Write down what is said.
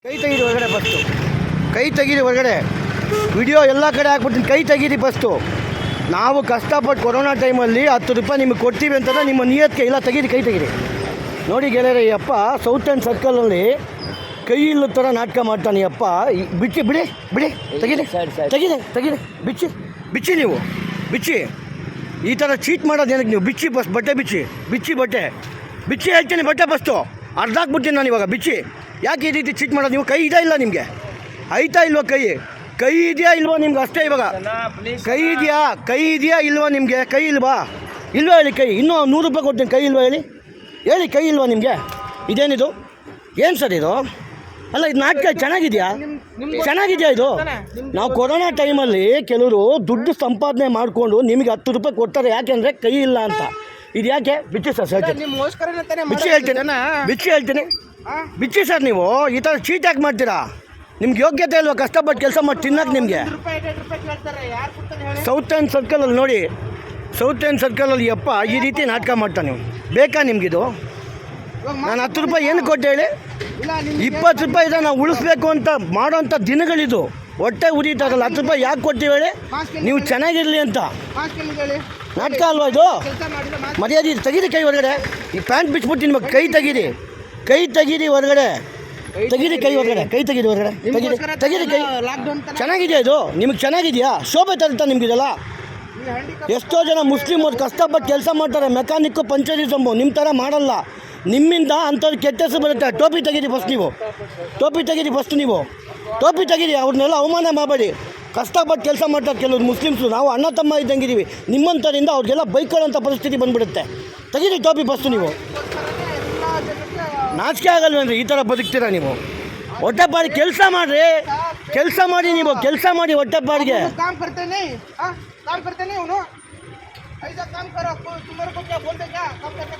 ಕೈ ತೆಗೀರಿ ಹೊರಗಡೆ ಫಸ್ಟು, ಕೈ ತೆಗೀರಿ ಹೊರಗಡೆ. ವಿಡಿಯೋ ಎಲ್ಲ ಕಡೆ ಹಾಕ್ಬಿಡ್ತೀನಿ, ಕೈ ತೆಗೀರಿ ಫಸ್ಟು. ನಾವು ಕಷ್ಟಪಟ್ಟು ಕೊರೋನಾ ಟೈಮಲ್ಲಿ 10 ರೂಪಾಯಿ ನಿಮಗೆ ಕೊಡ್ತೀವಿ ಅಂತಂದರೆ ನಿಮ್ಮ ನಿಯತ್ಗೆ ಇಲ್ಲ, ತೆಗೀರಿ, ಕೈ ತೆಗೀರಿ. ನೋಡಿ ಗೆಳೆಯರೆ, ಈ ಅಪ್ಪ ಸೌತ್ ಆ್ಯಂಡ್ ಸರ್ಕಲಲ್ಲಿ ಕೈ ಇಲ್ಲದ ಥರ ನಾಟಕ ಮಾಡ್ತಾನೆ. ಅಪ್ಪ ಬಿಚ್ಚಿ, ಬಿಡಿ ಬಿಡಿ, ತೆಗೀರಿ ತೆಗೀರಿ ತೆಗೀರಿ, ಬಿಚ್ಚಿ ಬಿಚ್ಚಿ, ನೀವು ಬಿಚ್ಚಿ. ಈ ಥರ ಚೀಟ್ ಮಾಡೋದು ಏನಕ್ಕೆ ನೀವು? ಬಿಚ್ಚಿ ಫಸ್ಟ್, ಬಟ್ಟೆ ಬಿಚ್ಚಿ, ಬಿಚ್ಚಿ ಬಟ್ಟೆ ಬಿಚ್ಚಿ, ಹೇಳ್ತೀನಿ ಬಟ್ಟೆ ಫಸ್ಟು ಅರ್ಧ ಹಾಕ್ಬಿಡ್ತೀನಿ ನಾನು ಇವಾಗ. ಬಿಚ್ಚಿ. ಯಾಕೆ ಈ ರೀತಿ ಚೀಟ್ ಮಾಡೋದು ನೀವು? ಕೈ ಇದೆಯಾ ಇಲ್ಲ ನಿಮಗೆ? ಆಯ್ತಾ ಇಲ್ವಾ? ಕೈ ಇದೆಯಾ ಇಲ್ವಾ ನಿಮ್ಗೆ? ಅಷ್ಟೇ ಇವಾಗ. ಕೈ ಇದೆಯಾ ಇಲ್ವಾ ನಿಮಗೆ? ಕೈ ಇಲ್ವಾ ಹೇಳಿ? ಕೈ ಇನ್ನೂ 100 ರೂಪಾಯಿ ಕೊಡ್ತೀನಿ, ಕೈ ಇಲ್ವಾ ಹೇಳಿ? ಕೈ ಇಲ್ವಾ ನಿಮಗೆ? ಇದೇನಿದು? ಏನು ಸರ್ ಇದು? ಅಲ್ಲ, ಇದು ನಾಟಕ ಚೆನ್ನಾಗಿದೆಯಾ ಇದು? ನಾವು ಕೊರೋನಾ ಟೈಮಲ್ಲಿ ಕೆಲವರು ದುಡ್ಡು ಸಂಪಾದನೆ ಮಾಡಿಕೊಂಡು ನಿಮಗೆ 10 ರೂಪಾಯಿ ಕೊಡ್ತಾರೆ, ಯಾಕೆಂದರೆ ಕೈ ಇಲ್ಲ ಅಂತ. ಇದು ಯಾಕೆ? ಬಿಚ್ಚಿ ಸರ್, ಬಿಚ್ಚಿ ಹೇಳ್ತೀನಿ. ಬಿಚ್ಚಿ ಸರ್. ನೀವು ಈ ಥರ ಚೀಟ್ ಯಾಕೆ ಮಾಡ್ತೀರಾ? ನಿಮ್ಗೆ ಯೋಗ್ಯತೆ ಇಲ್ವಾ ಕಷ್ಟಪಟ್ಟು ಕೆಲಸ ಮಾಡಿ ತಿನ್ನಕ್ಕೆ? ನಿಮಗೆ ಸೌತ್ ಆ್ಯಂಡ್ ಸರ್ಕಲಲ್ಲಿ ನೋಡಿ, ಸೌತ್ ಆ್ಯಂಡ್ ಸರ್ಕಲಲ್ಲಿ ಅಪ್ಪ ಈ ರೀತಿ ನಾಟಕ ಮಾಡ್ತಾನೆ. ನೀವು ಬೇಕಾ ನಿಮಗಿದು? ನಾನು 10 ರೂಪಾಯಿ ಏನು ಕೊಟ್ಟೆ ಹೇಳಿ? 20 ರೂಪಾಯಿ ಇದೆ ನಾವು ಉಳಿಸ್ಬೇಕು ಅಂತ ಮಾಡೋಂಥ ದಿನಗಳಿದು. ಹೊಟ್ಟೆ ಉರಿತಾರಲ್ಲ, 10 ರೂಪಾಯಿ ಯಾಕೆ ಕೊಡ್ತೀವಿ ಹೇಳಿ? ನೀವು ಚೆನ್ನಾಗಿರಲಿ ಅಂತ. ನಾಟಕ ಅಲ್ವಾ ಇದು? ಮರ್ಯಾದೆ ತೆಗೀರಿ, ಕೈ ಹೊರಗಡೆ. ಈ ಪ್ಯಾಂಟ್ ಬಿಚ್ಬಿಟ್ಟು ನಿಮಗೆ ಕೈ ತೆಗೀರಿ, ಹೊರಗಡೆ ತೆಗೀರಿ, ಕೈ ಹೊರಗಡೆ, ಕೈ ತೆಗೀರಿ ಹೊರಗಡೆ, ತೆಗೀರಿ ಕೈ. ಚೆನ್ನಾಗಿದೆಯಾ ಇದು? ನಿಮಗೆ ಚೆನ್ನಾಗಿದೆಯಾ? ಶೋಭೆ ತರುತ್ತಾ ನಿಮಗಿದೆಲ್ಲ? ಎಷ್ಟೋ ಜನ ಮುಸ್ಲಿಮರು ಕಷ್ಟಪಟ್ಟು ಕೆಲಸ ಮಾಡ್ತಾರೆ, ಮೆಕ್ಯಾನಿಕ್ಕು, ಪಂಚರಿಸಮ್ಮು. ನಿಮ್ಮ ಥರ ಮಾಡಲ್ಲ. ನಿಮ್ಮಿಂದ ಅಂಥವ್ರು ಕೆಟ್ಟ ಹೆಸರು ಬರುತ್ತೆ. ಟೋಪಿ ತೆಗೀರಿ ಫಸ್ಟ್ ನೀವು, ಟೋಪಿ ತೆಗೀರಿ. ಅವ್ರನ್ನೆಲ್ಲ ಅವಮಾನ ಮಾಡಬೇಡಿ. ಕಷ್ಟಪಟ್ಟು ಕೆಲಸ ಮಾಡ್ತಾರೆ ಕೆಲವರು ಮುಸ್ಲಿಮ್ಸು. ನಾವು ಅಣ್ಣ ತಮ್ಮ ಇದ್ದಂಗಿದ್ದೀವಿ. ನಿಮ್ಮಂಥರಿಂದ ಅವ್ರಿಗೆಲ್ಲ ಬೈಕೊಳ್ಳೋಂಥ ಪರಿಸ್ಥಿತಿ ಬಂದುಬಿಡುತ್ತೆ. ತೆಗೀರಿ ಟೋಪಿ ಫಸ್ಟು ನೀವು. ನಾಚಿಕೆ ಆಗಲ್ವೇನ್ರಿ ಈ ಥರ ಬದುಕ್ತೀರಾ ನೀವು? ಹೊಟ್ಟೆಪಾಡಿಗೆ ಕೆಲಸ ಮಾಡಿ ನೀವು, ಕೆಲಸ ಮಾಡಿ ಹೊಟ್ಟೆಪಾಡಿಗೆ.